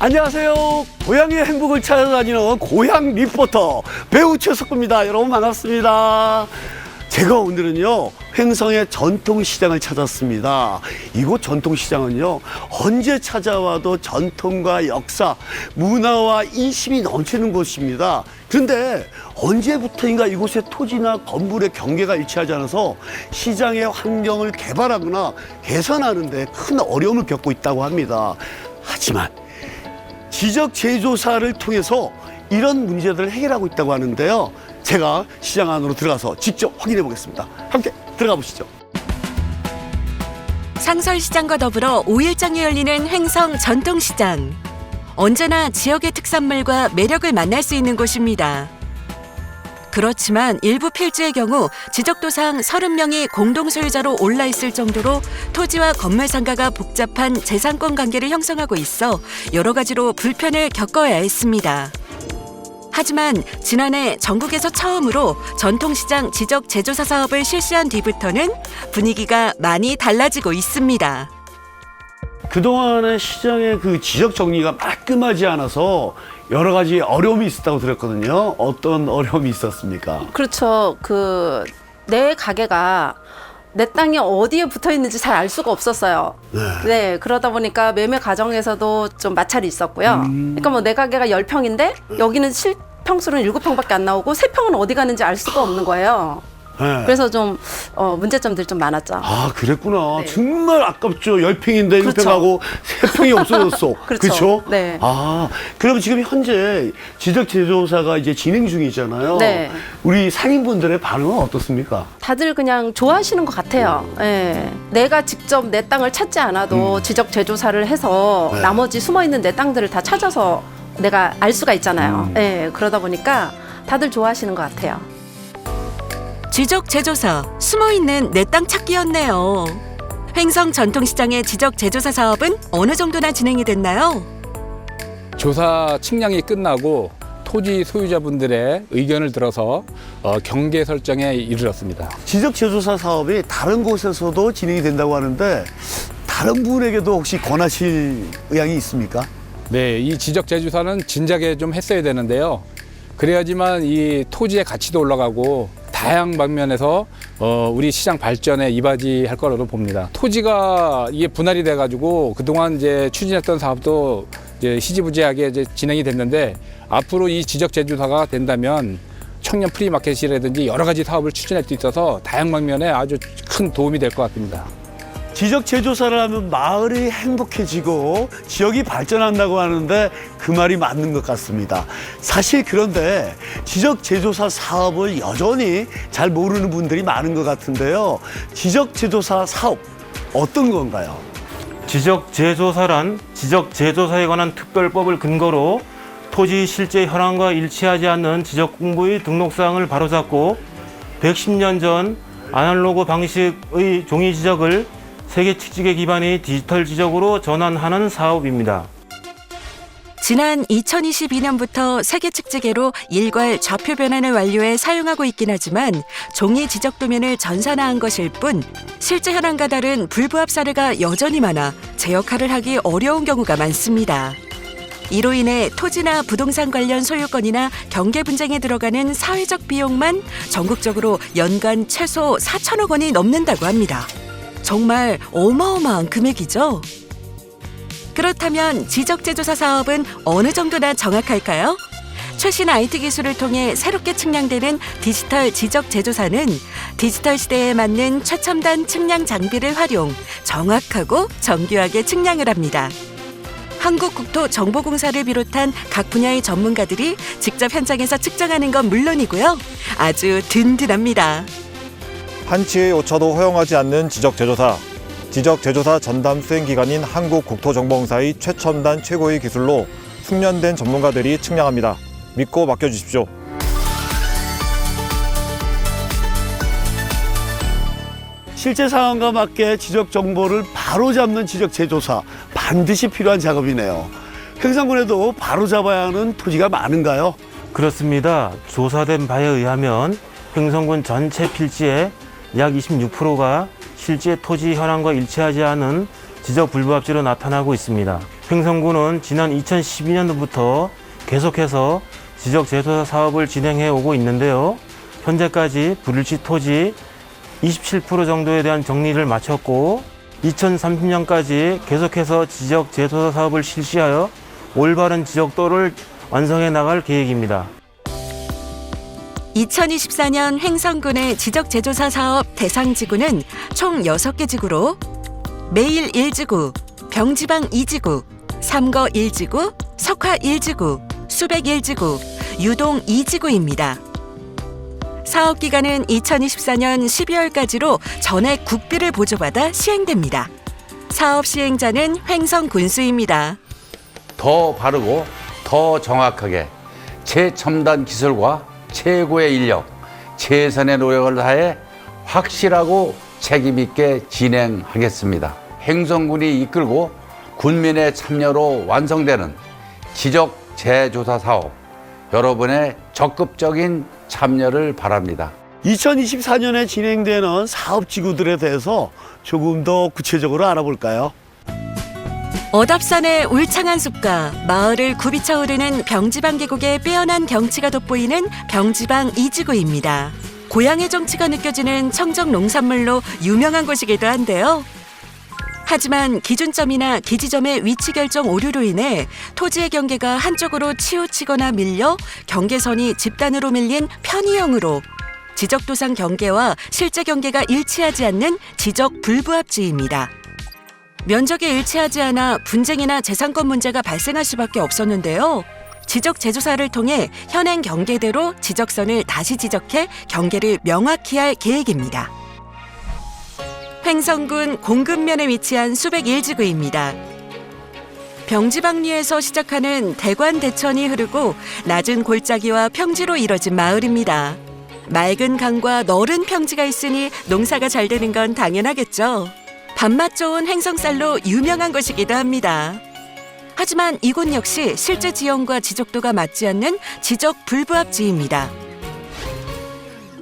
안녕하세요. 고향의 행복을 찾아다니는 고향 리포터 배우 최석구입니다. 여러분 반갑습니다. 제가 오늘은요 횡성의 전통시장을 찾았습니다. 이곳 전통시장은요 언제 찾아와도 전통과 역사, 문화와 인심이 넘치는 곳입니다. 그런데 언제부터인가 이곳의 토지나 건물의 경계가 일치하지 않아서 시장의 환경을 개발하거나 개선하는 데 큰 어려움을 겪고 있다고 합니다. 하지만 지적 재조사를 통해서 이런 문제들을 해결하고 있다고 하는데요. 제가 시장 안으로 들어가서 직접 확인해 보겠습니다. 함께 들어가 보시죠. 상설시장과 더불어 5일장이 열리는 횡성 전통시장. 언제나 지역의 특산물과 매력을 만날 수 있는 곳입니다. 그렇지만 일부 필지의 경우 지적도상 30명이 공동소유자로 올라있을 정도로 토지와 건물 상가가 복잡한 재산권 관계를 형성하고 있어 여러 가지로 불편을 겪어야 했습니다. 하지만 지난해 전국에서 처음으로 전통시장 지적 재조사 사업을 실시한 뒤부터는 분위기가 많이 달라지고 있습니다. 그동안의 시장의 그 지적 정리가 깔끔하지 않아서 여러 가지 어려움이 있었다고 들었거든요. 어떤 어려움이 있었습니까? 그렇죠. 내 가게가 내 땅이 어디에 붙어 있는지 잘 알 수가 없었어요. 네, 그러다 보니까 매매 과정에서도 좀 마찰이 있었고요. 그러니까 뭐 내 가게가 10평인데 여기는 실평수는 7평밖에 안 나오고 3평은 어디 가는지 알 수가 없는 거예요. 네. 그래서 좀 문제점들이 좀 많았죠. 아, 그랬구나. 네. 정말 아깝죠. 10평인데 그렇죠. 6평하고 3평이 없어졌어. 그렇죠. 그렇죠? 네. 아, 그럼 지금 현재 지적 재조사가 이제 진행 중이잖아요. 네. 우리 상인분들의 반응은 어떻습니까? 다들 그냥 좋아하시는 것 같아요. 예. 내가 직접 내 땅을 찾지 않아도 지적 재조사를 해서 네. 나머지 숨어 있는 내 땅들을 다 찾아서 내가 알 수가 있잖아요. 예. 그러다 보니까 다들 좋아하시는 것 같아요. 지적 재조사, 숨어있는 내 땅 찾기였네요. 횡성 전통시장의 지적 재조사 사업은 어느 정도나 진행이 됐나요? 조사 측량이 끝나고 토지 소유자분들의 의견을 들어서 경계 설정에 이르렀습니다. 지적 재조사 사업이 다른 곳에서도 진행이 된다고 하는데 다른 분에게도 혹시 권하실 의향이 있습니까? 네, 이 지적 재조사는 진작에 좀 했어야 되는데요. 그래야지만 이 토지의 가치도 올라가고 다양한 방면에서 우리 시장 발전에 이바지할 거라고 봅니다. 토지가 이게 분할이 돼가지고 그동안 이제 추진했던 사업도 이제 시지부지하게 이제 진행이 됐는데 앞으로 이 지적 재조사가 된다면 청년 프리마켓이라든지 여러 가지 사업을 추진할 수 있어서 다양한 방면에 아주 큰 도움이 될 것 같습니다. 지적 재조사를 하면 마을이 행복해지고 지역이 발전한다고 하는데 그 말이 맞는 것 같습니다. 사실 그런데 지적 재조사 사업을 여전히 잘 모르는 분들이 많은 것 같은데요. 지적 재조사 사업 어떤 건가요? 지적 재조사란 지적 재조사에 관한 특별법을 근거로 토지 실제 현황과 일치하지 않는 지적 공부의 등록사항을 바로잡고 110년 전 아날로그 방식의 종이 지적을 세계 측직의 기반이 디지털 지적으로 전환하는 사업입니다. 지난 2022년부터 세계 측지계로 일괄 좌표 변환을 완료해 사용하고 있긴 하지만 종이 지적 도면을 전산화한 것일 뿐 실제 현황과 다른 불부합 사례가 여전히 많아 제 역할을 하기 어려운 경우가 많습니다. 이로 인해 토지나 부동산 관련 소유권이나 경계 분쟁에 들어가는 사회적 비용만 전국적으로 연간 최소 4천억 원이 넘는다고 합니다. 정말 어마어마한 금액이죠. 그렇다면 지적재조사 사업은 어느 정도나 정확할까요? 최신 IT 기술을 통해 새롭게 측량되는 디지털 지적재조사는 디지털 시대에 맞는 최첨단 측량 장비를 활용, 정확하고 정교하게 측량을 합니다. 한국국토정보공사를 비롯한 각 분야의 전문가들이 직접 현장에서 측정하는 건 물론이고요. 아주 든든합니다. 한치의 오차도 허용하지 않는 지적 재조사. 지적 재조사 전담 수행 기관인 한국국토정보공사의 최첨단 최고의 기술로 숙련된 전문가들이 측량합니다. 믿고 맡겨주십시오. 실제 상황과 맞게 지적 정보를 바로잡는 지적 재조사 반드시 필요한 작업이네요. 횡성군에도 바로잡아야 하는 토지가 많은가요? 그렇습니다. 조사된 바에 의하면 횡성군 전체 필지의 약 26%가 실제 토지 현황과 일치하지 않은 지적 불부합지로 나타나고 있습니다. 횡성군은 지난 2012년도부터 계속해서 지적재조사 사업을 진행해 오고 있는데요. 현재까지 불일치 토지 27% 정도에 대한 정리를 마쳤고 2030년까지 계속해서 지적재조사 사업을 실시하여 올바른 지적도를 완성해 나갈 계획입니다. 2024년 횡성군의 지적재조사 사업 대상지구는 총 6개 지구로 매일 1지구, 병지방 2지구, 삼거 1지구, 석화 1지구, 수백 1지구, 유동 2지구입니다. 사업 기간은 2024년 12월까지로 전액 국비를 보조받아 시행됩니다. 사업 시행자는 횡성군수입니다. 더 바르고 더 정확하게 최첨단 기술과 최고의 인력, 최선의 노력을 다해 확실하고 책임 있게 진행하겠습니다. 횡성군이 이끌고 군민의 참여로 완성되는 지적 재조사 사업, 여러분의 적극적인 참여를 바랍니다. 2024년에 진행되는 사업지구들에 대해서 조금 더 구체적으로 알아볼까요? 어답산의 울창한 숲과 마을을 굽이쳐 오르는 병지방 계곡의 빼어난 경치가 돋보이는 병지방 2지구입니다. 고향의 정치가 느껴지는 청정 농산물로 유명한 곳이기도 한데요. 하지만 기준점이나 기지점의 위치 결정 오류로 인해 토지의 경계가 한쪽으로 치우치거나 밀려 경계선이 집단으로 밀린 편의형으로 지적도상 경계와 실제 경계가 일치하지 않는 지적 불부합지입니다. 면적이 일치하지 않아 분쟁이나 재산권 문제가 발생할 수밖에 없었는데요. 지적 재조사를 통해 현행 경계대로 지적선을 다시 지적해 경계를 명확히 할 계획입니다. 횡성군 공급면에 위치한 수백 1지구입니다. 병지방리에서 시작하는 대관 대천이 흐르고 낮은 골짜기와 평지로 이뤄진 마을입니다. 맑은 강과 너른 평지가 있으니 농사가 잘 되는 건 당연하겠죠. 밥맛 좋은 횡성쌀로 유명한 곳이기도 합니다. 하지만 이곳 역시 실제 지형과 지적도가 맞지 않는 지적 불부합지입니다.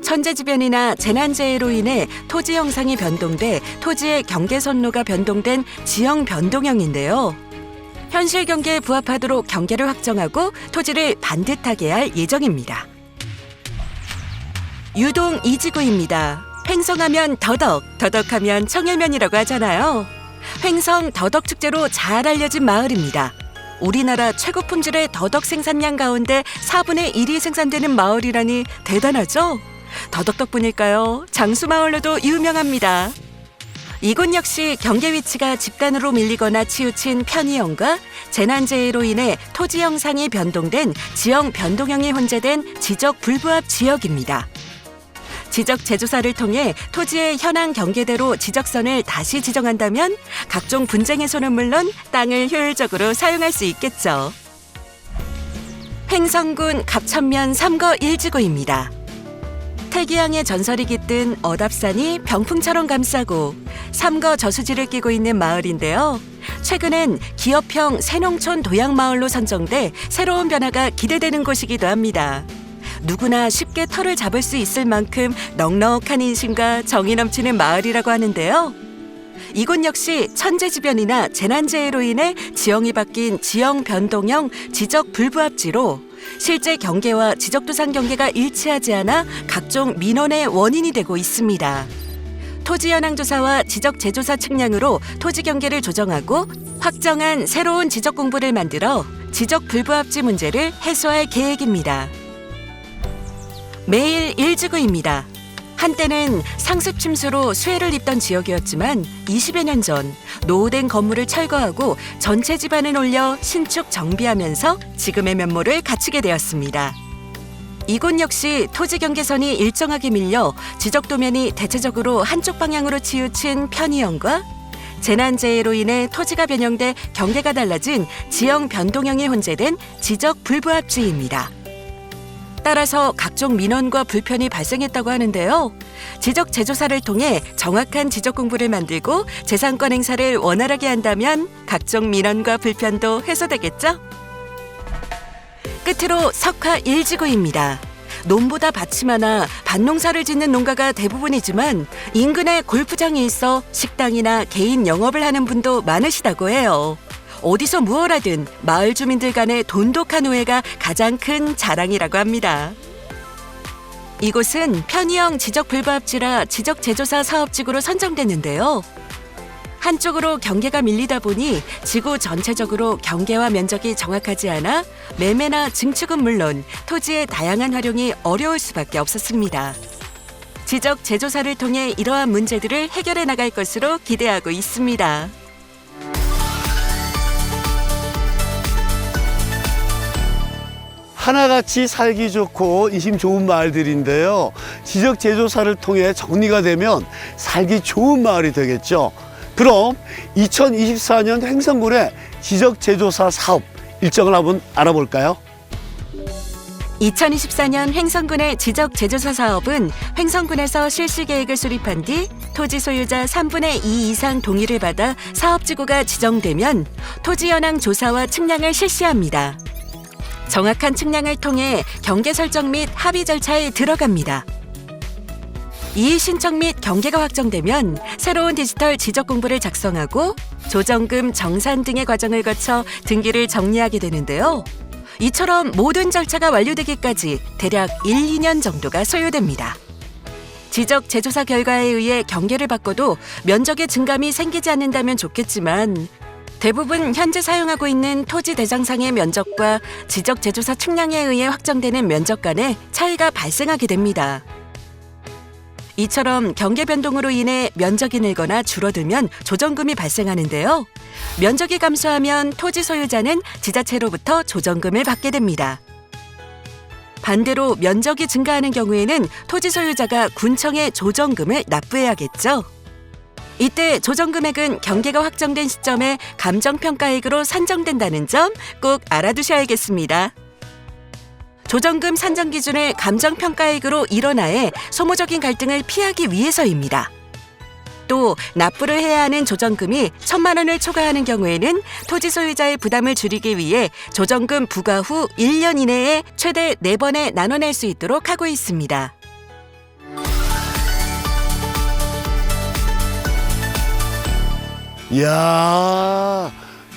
천재지변이나 재난재해로 인해 토지 형상이 변동돼 토지의 경계선로가 변동된 지형 변동형인데요. 현실 경계에 부합하도록 경계를 확정하고 토지를 반듯하게 할 예정입니다. 유동 2지구입니다. 횡성하면 더덕, 더덕하면 청일면이라고 하잖아요. 횡성 더덕축제로 잘 알려진 마을입니다. 우리나라 최고 품질의 더덕 생산량 가운데 4분의 1이 생산되는 마을이라니 대단하죠? 더덕 덕분일까요? 장수마을로도 유명합니다. 이곳 역시 경계 위치가 집단으로 밀리거나 치우친 편의형과 재난재해로 인해 토지 형상이 변동된 지형 변동형이 혼재된 지적 불부합 지역입니다. 지적 재조사를 통해 토지의 현황 경계대로 지적선을 다시 지정한다면 각종 분쟁 해소는 물론 땅을 효율적으로 사용할 수 있겠죠. 횡성군 갑천면 삼거 1지구입니다. 태기양의 전설이 깃든 어답산이 병풍처럼 감싸고 삼거 저수지를 끼고 있는 마을인데요. 최근엔 기업형 새농촌 도약마을로 선정돼 새로운 변화가 기대되는 곳이기도 합니다. 누구나 쉽게 터를 잡을 수 있을 만큼 넉넉한 인심과 정이 넘치는 마을이라고 하는데요. 이곳 역시 천재지변이나 재난재해로 인해 지형이 바뀐 지형 변동형 지적 불부합지로 실제 경계와 지적도상 경계가 일치하지 않아 각종 민원의 원인이 되고 있습니다. 토지 현황 조사와 지적 재조사 측량으로 토지 경계를 조정하고 확정한 새로운 지적 공부를 만들어 지적 불부합지 문제를 해소할 계획입니다. 매일 1지구입니다. 한때는 상습 침수로 수해를 입던 지역이었지만 20여 년 전 노후된 건물을 철거하고 전체 지반을 올려 신축 정비하면서 지금의 면모를 갖추게 되었습니다. 이곳 역시 토지 경계선이 일정하게 밀려 지적 도면이 대체적으로 한쪽 방향으로 치우친 편의형과 재난재해로 인해 토지가 변형돼 경계가 달라진 지형 변동형이 혼재된 지적 불부합지입니다. 따라서 각종 민원과 불편이 발생했다고 하는데요. 지적 재조사를 통해 정확한 지적 공부를 만들고 재산권 행사를 원활하게 한다면 각종 민원과 불편도 해소되겠죠? 끝으로 석화 1지구입니다. 논보다 밭이 많아 밭농사를 짓는 농가가 대부분이지만 인근에 골프장이 있어 식당이나 개인 영업을 하는 분도 많으시다고 해요. 어디서 무얼 하든 마을 주민들 간의 돈독한 우애가 가장 큰 자랑이라고 합니다. 이곳은 편의형 지적불부합지라 지적제조사 사업지구로 선정됐는데요. 한쪽으로 경계가 밀리다 보니 지구 전체적으로 경계와 면적이 정확하지 않아 매매나 증축은 물론 토지의 다양한 활용이 어려울 수밖에 없었습니다. 지적 재조사를 통해 이러한 문제들을 해결해 나갈 것으로 기대하고 있습니다. 하나같이 살기 좋고 인심 좋은 마을들인데요. 지적 재조사를 통해 정리가 되면 살기 좋은 마을이 되겠죠. 그럼 2024년 횡성군의 지적 재조사 사업 일정을 한번 알아볼까요? 2024년 횡성군의 지적 재조사 사업은 횡성군에서 실시 계획을 수립한 뒤 토지 소유자 3분의 2 이상 동의를 받아 사업지구가 지정되면 토지 현황 조사와 측량을 실시합니다. 정확한 측량을 통해 경계 설정 및 합의 절차에 들어갑니다. 이의 신청 및 경계가 확정되면 새로운 디지털 지적 공부를 작성하고 조정금, 정산 등의 과정을 거쳐 등기를 정리하게 되는데요. 이처럼 모든 절차가 완료되기까지 대략 1, 2년 정도가 소요됩니다. 지적 재조사 결과에 의해 경계를 바꿔도 면적의 증감이 생기지 않는다면 좋겠지만 대부분 현재 사용하고 있는 토지 대장상의 면적과 지적 재조사 측량에 의해 확정되는 면적 간에 차이가 발생하게 됩니다. 이처럼 경계 변동으로 인해 면적이 늘거나 줄어들면 조정금이 발생하는데요. 면적이 감소하면 토지 소유자는 지자체로부터 조정금을 받게 됩니다. 반대로 면적이 증가하는 경우에는 토지 소유자가 군청에 조정금을 납부해야겠죠. 이때 조정금액은 경계가 확정된 시점에 감정평가액으로 산정된다는 점 꼭 알아두셔야겠습니다. 조정금 산정 기준을 감정평가액으로 일원화해 소모적인 갈등을 피하기 위해서입니다. 또 납부를 해야 하는 조정금이 1,000만 원을 초과하는 경우에는 토지 소유자의 부담을 줄이기 위해 조정금 부과 후 1년 이내에 최대 4번에 나눠낼 수 있도록 하고 있습니다. 이야,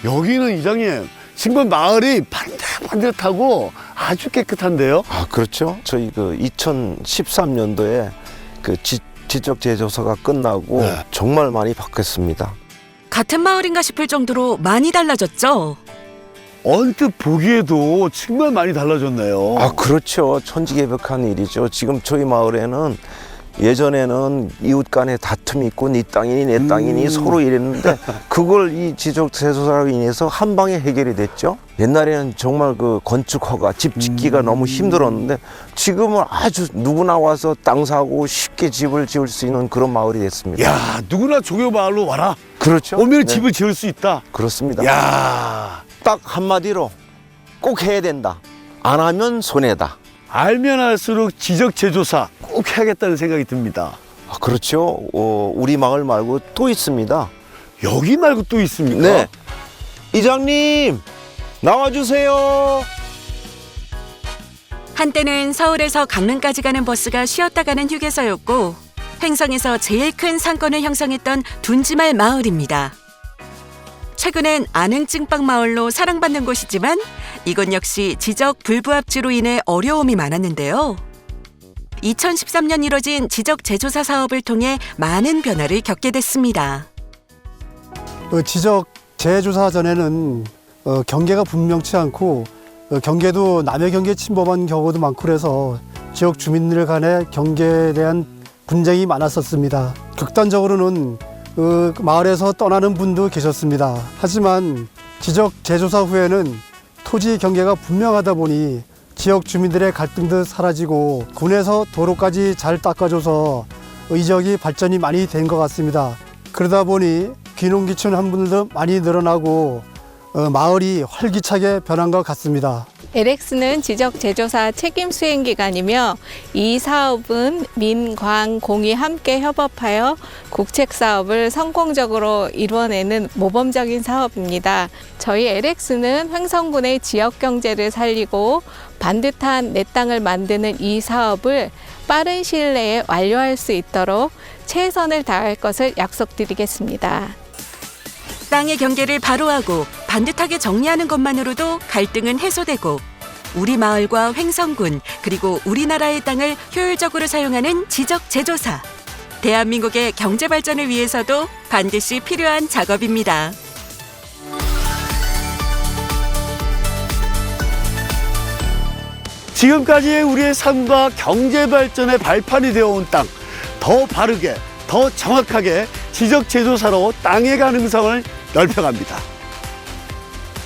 여기는 이장님 정말 마을이 반듯반듯하고 아주 깨끗한데요. 아, 그렇죠. 저희 그 2013년도에 그 지적 재조사가 끝나고 네. 정말 많이 바뀌었습니다. 같은 마을인가 싶을 정도로 많이 달라졌죠. 언뜻 보기에도 정말 많이 달라졌네요. 아, 그렇죠. 천지개벽한 일이죠. 지금 저희 마을에는 예전에는 이웃 간에 다툼이 있고 네 땅이니 내 땅이니 서로 이랬는데 그걸 이 지적 재조사로 인해서 한 방에 해결이 됐죠. 옛날에는 정말 그 건축 허가, 집 짓기가 너무 힘들었는데 지금은 아주 누구나 와서 땅 사고 쉽게 집을 지을 수 있는 그런 마을이 됐습니다. 야, 누구나 종교 마을로 와라. 그렇죠. 오면 네. 집을 지을 수 있다. 그렇습니다. 야, 딱 한마디로 꼭 해야 된다. 안 하면 손해다. 알면 알수록 지적 재조사 꼭 해야겠다는 생각이 듭니다. 아, 그렇죠. 우리 마을 말고 또 있습니다. 여기 말고 또 있습니까? 네. 이장님, 나와주세요. 한때는 서울에서 강릉까지 가는 버스가 쉬었다 가는 휴게소였고 횡성에서 제일 큰 상권을 형성했던 둔지말 마을입니다. 최근엔 안흥-찡빵 마을로 사랑받는 곳이지만 이곳 역시 지적 불부합지로 인해 어려움이 많았는데요. 2013년 이뤄진 지적 재조사 사업을 통해 많은 변화를 겪게 됐습니다. 지적 재조사 전에는 경계가 분명치 않고 경계도 남의 경계에 침범한 경우도 많고 그래서 지역 주민들 간의 경계에 대한 분쟁이 많았었습니다. 극단적으로는 마을에서 떠나는 분도 계셨습니다. 하지만 지적 재조사 후에는 토지 경계가 분명하다 보니 지역 주민들의 갈등도 사라지고 군에서 도로까지 잘 닦아줘서 이 지역이 발전이 많이 된 것 같습니다. 그러다 보니 귀농귀촌 분들도 많이 늘어나고 마을이 활기차게 변한 것 같습니다. LX는 지적 재조사 책임 수행 기관이며 이 사업은 민, 광, 공이 함께 협업하여 국책 사업을 성공적으로 이루어내는 모범적인 사업입니다. 저희 LX는 횡성군의 지역 경제를 살리고 반듯한 내 땅을 만드는 이 사업을 빠른 시일 내에 완료할 수 있도록 최선을 다할 것을 약속드리겠습니다. 땅의 경계를 바로하고 반듯하게 정리하는 것만으로도 갈등은 해소되고 우리 마을과 횡성군 그리고 우리나라의 땅을 효율적으로 사용하는 지적 제조사. 대한민국의 경제 발전을 위해서도 반드시 필요한 작업입니다. 지금까지 우리의 삶과 경제 발전의 발판이 되어온 땅, 더 바르게, 더 정확하게 지적 제조사로 땅의 가능성을 넓혀갑니다.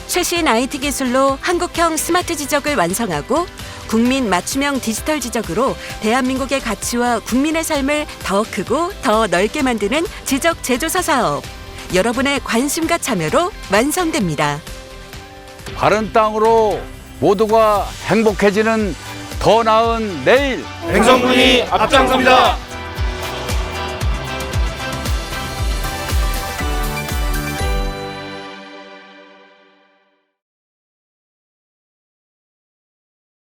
최신 IT 기술로 한국형 스마트 지적을 완성하고 국민 맞춤형 디지털 지적으로 대한민국의 가치와 국민의 삶을 더 크고 더 넓게 만드는 지적 제조사 사업. 여러분의 관심과 참여로 완성됩니다. 바른 땅으로 모두가 행복해지는 더 나은 내일. 횡성군이 앞장섭니다.